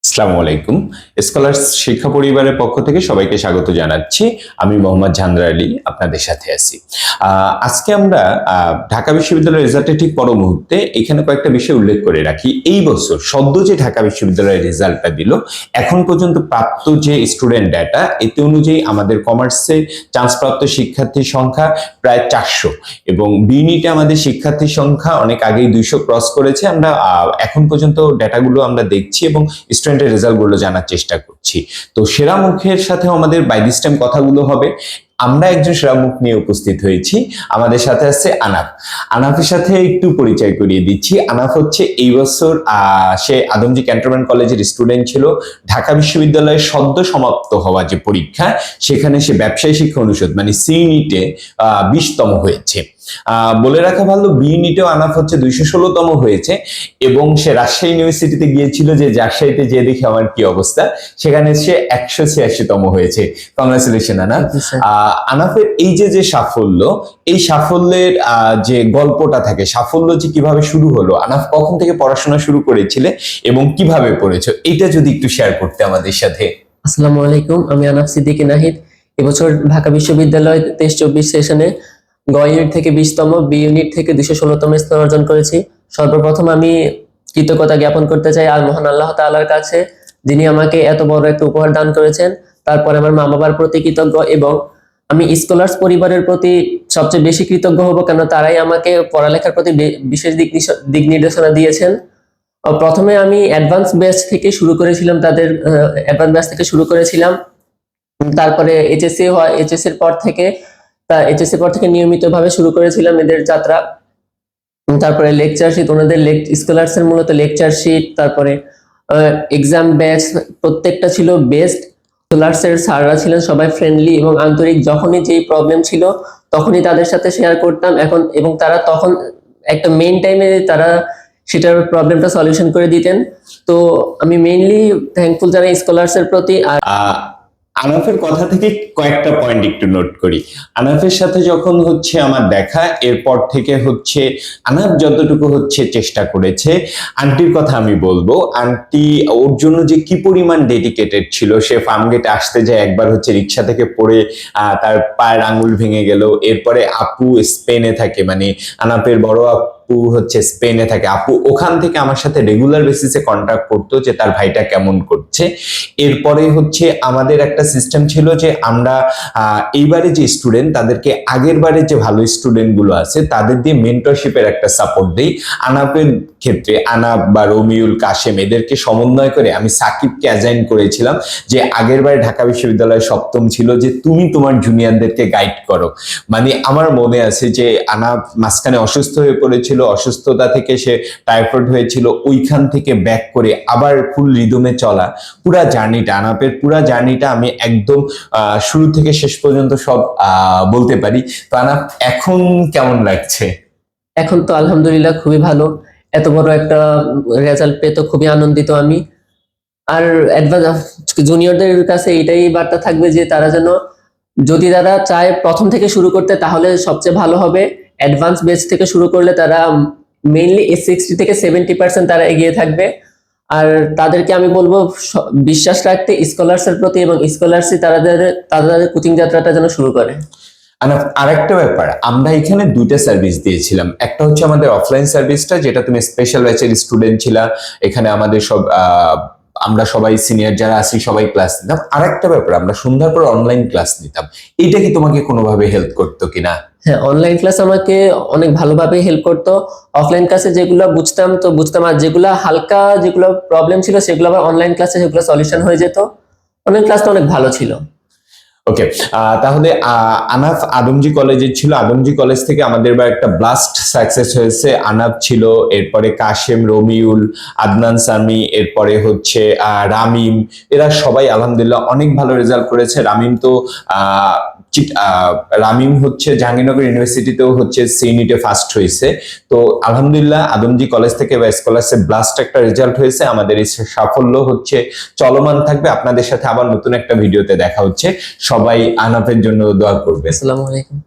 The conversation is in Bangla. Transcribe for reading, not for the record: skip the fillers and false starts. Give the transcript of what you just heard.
আসসালামু আলাইকুম। স্কলার্স শিক্ষা পরিবারের পক্ষ থেকে সবাইকে স্বাগত জানাচ্ছি। আমি মোহাম্মদ জান্নার আলী আপনাদের সাথে আছি। আজকে আমরা ঢাকা বিশ্ববিদ্যালয়ের রেজাল্টের ঠিক পর মুহূর্তে এখানে কয়েকটা বিষয় উল্লেখ করে রাখি। এই বছর সদ্য যে ঢাকা বিশ্ববিদ্যালয়ের রেজাল্টটা দিল, এখন পর্যন্ত প্রাপ্ত যে স্টুডেন্ট ডাটা, এতে অনুযায়ী আমাদের কমার্সে চান্সপ্রাপ্ত শিক্ষার্থীর সংখ্যা প্রায় 400 এবং বি ইউনিটে আমাদের শিক্ষার্থীর সংখ্যা অনেক আগেই 200 ক্রস করেছে। আমরা এখন পর্যন্ত ডাটাগুলো আমরা দেখছি এবং স্টুডেন্টের রেজাল্ট গুলো জানার চেষ্টা করছি। তো সেরা মুখের সাথে আমাদের বাই দিস টাইম কথাগুলো হবে। আমরা একজন সেরা মুখ নিয়ে উপস্থিত হয়েছি। আমাদের সাথে আছে আনাফ। আনাফের সাথে একটু পরিচয় করিয়ে দিচ্ছি। আনাফ হচ্ছে এই বছর সে আদমজী ক্যান্টনমেন্ট কলেজের স্টুডেন্ট ছিল। ঢাকা বিশ্ববিদ্যালয়ের সদ্য সমাপ্ত হওয়া যে পরীক্ষা, সেখানে সে ব্যবসায় শিক্ষা অনুষদ মানে সি ইউনিটে 20তম হয়েছে। বলে রাখা ভালো, বি ইউনিটেও আনাফ হচ্ছে 216তম হয়েছে এবং সে রাজশাহী ইউনিভার্সিটিতে গিয়েছিল, যে রাজশাহীতে যে দেখি আমার কি অবস্থা, সেখানে সে 186তম হয়েছে। কংগ্রাচুলেশন আনাফ। আনাফের এই যে সাফল্য, এই সাফল্যের যে গল্পটা থাকে, সাফল্য যে কিভাবে শুরু হলো, আনাফ কখন থেকে পড়াশোনা শুরু করেছিলে এবং কিভাবে পড়েছো, এটা যদি একটু শেয়ার করতে আমাদের সাথে। আসসালামু আলাইকুম, আমি আনাফ সিদ্দিকী নাহিদ। এবছর ঢাকা বিশ্ববিদ্যালয় 23-24 সেশনে গ ইউনিট থেকে 20তম, বি ইউনিট থেকে 216তম স্থান অর্জন করেছি। সর্বপ্রথম আমি কৃতজ্ঞতা জ্ঞাপন করতে চাই মহান আল্লাহ তাআলার কাছে, যিনি আমাকে এত বড় একটা উপহার দান করেছেন। তারপরে আমার মা বাবার প্রতি কৃতজ্ঞ এবং আমি স্কলার্স পরিবারের প্রতি সবচেয়ে বেশি কৃতজ্ঞ হব, কেন তারাই আমাকে পড়ালেখার প্রতি বিশেষ দিক নির্দেশনা দিয়েছেন। প্রথমে আমি অ্যাডভান্স ব্যাচ থেকে শুরু করেছিলাম, তারপরে এইচএসসি হয়। এইচএসসির পর থেকে নিয়মিতভাবে শুরু করেছিলাম এদের যাত্রা। তারপরে লেকচারশিট, ওনাদের স্কলার্স এর মূলত লেকচারশিট, তারপরে এক্সাম ব্যাচ প্রত্যেকটা ছিল বেস্ট। স্কলার্স এর স্যাররা ছিলেন সবাই ফ্রেন্ডলি এবং আন্তরিক। যখনই যেই প্রবলেম ছিল তখনই তাদের সাথে শেয়ার করতাম এবং তারা তখন একটা মেইন টাইমে তারা সেটার প্রবলেমটা সলিউশন করে দিতেন। তো আমি মেইনলি থ্যাঙ্কফুল জানাই স্কলার্স এর প্রতি। আর আনাফের কথা থেকে কয়েকটা পয়েন্ট একটু নোট করি। আনাফের সাথে যখন হচ্ছে আমার দেখা, এরপর থেকে হচ্ছে আনাফ যতটুকু হচ্ছে চেষ্টা করেছে, আন্টির কথা আমি বলবো। আন্টি ওর জন্য যে কি পরিমাণ ডেডিকেটেড ছিল। সে ফার্ম গেটে আসতে যায়, একবার হচ্ছে রিক্সা থেকে পড়ে তার পায়ের আঙুল ভেঙে গেল। এরপরে আপু স্পেনে থাকে, মানে আনাফের বড় আপু হচ্ছে স্পেনে থাকে। আপু ওখান থেকে আমার সাথে রেগুলার বেসিসে কন্ট্যাক্ট করতো যে তার ভাইটা কেমন করছে। এরপরে হচ্ছে আমাদের একটা সিস্টেম ছিল যে আমরা এইবারে যে স্টুডেন্ট, তাদেরকে আগের বারে যে ভালো স্টুডেন্ট গুলো আছে তাদের দিয়ে মেন্টরশিপের একটা সাপোর্ট দেই। আনাপের ক্ষেত্রে আনাপ বা রমিউল, কাশেম এদেরকে সমন্বয় করে আমি সাকিবকে অ্যাসাইন করেছিলাম যে আগের বারে ঢাকা বিশ্ববিদ্যালয় 7ম ছিল, যে তুমি তোমার জুনিয়রদেরকে গাইড করো। মানে আমার মনে আছে যে আনাপ মাঝখানে অসুস্থ হয়ে পড়েছিল, অসুস্থতা থেকে সে টাইফয়েড হয়েছিল, ওইখান থেকে ব্যাক করে আবার ফুল রিদমে চলা পুরা জার্নিটা, আনাপের পুরা জার্নিটা আমি একদম শুরু থেকে শেষ পর্যন্ত সব বলতে পারি। তো আনাপ এখন কেমন লাগছে? এখন তো আলহামদুলিল্লাহ খুবই ভালো। এত বড় একটা রেজাল্ট পেয়ে তো খুবই আনন্দিত আমি। আর জুনিয়রদের কাছে এটাই বার্তা থাকবে যে তারা যেন, যদি তারা চায় প্রথম থেকে শুরু করতে, তাহলে সবচেয়ে ভালো হবে। অ্যাডভান্স বেচ থেকে শুরু করলে তারা মেইনলি 60 থেকে 70% তারা এগিয়ে থাকবে। আর তাদেরকে আমি বলবো বিশ্বাস রাখতে স্কলার্স এর প্রতি, এবং স্কলার্সই তাদের কোচিং যাত্রাটা যেন শুরু করে। আরেকটা ব্যাপার, আমরা এখানে দুইটা সার্ভিস দিয়েছিলাম। একটা হচ্ছে আমাদের অফলাইন সার্ভিসটা, যেটা তুমি স্পেশাল ব্যাচের স্টুডেন্ট ছিলা। এখানে আমাদের আমরা সবাই সিনিয়র যারা আছি সবাই ক্লাস নিতাম। আরেকটা ব্যাপার, আমরা সন্ধ্যার পর অনলাইন ক্লাস নিতাম। এইটা কি তোমাকে কোনোভাবে হেল্প করতো কিনা? হ্যাঁ, অনলাইন ক্লাস আমাকে অনেক ভালোভাবে হেল্প করতো। অফলাইন ক্লাসে যেগুলো বুঝতাম, আর যেগুলো প্রবলেম ছিল সেগুলো আবার অনলাইন ক্লাসে সেগুলো সলিউশন হয়ে যেত। অনলাইন ক্লাসটা অনেক ভালো ছিল। ওকে, তাহলে আনাফ আদমজী কলেজের ছিল। আদমজী কলেজ থেকে আমাদের এবার একটা ব্লাস্ট সাকসেস হয়েছে। আনাফ ছিল, এরপরে কাশেম, রমিউল, আদনান সামি, এরপরে হচ্ছে রামিম। এরা সবাই আলহামদুলিল্লাহ অনেক ভালো রেজাল্ট করেছে। রামিম হচ্ছে জাহাঙ্গীরনগর ইউনিভার্সিটিতেও হচ্ছে সি ইউনিটে ফার্স্ট হয়েছে। তো আলহামদুলিল্লাহ আদমজী কলেজ থেকে বা স্কলারশিপ ব্লাস্ট একটা রেজাল্ট হয়েছে। আমাদের এই সাফল্য হচ্ছে চলমান থাকবে। আপনাদের সাথে আবার নতুন একটা ভিডিওতে দেখা হচ্ছে। সবাই আনাফের জন্য দোয়া করবে। আসসালামু আলাইকুম।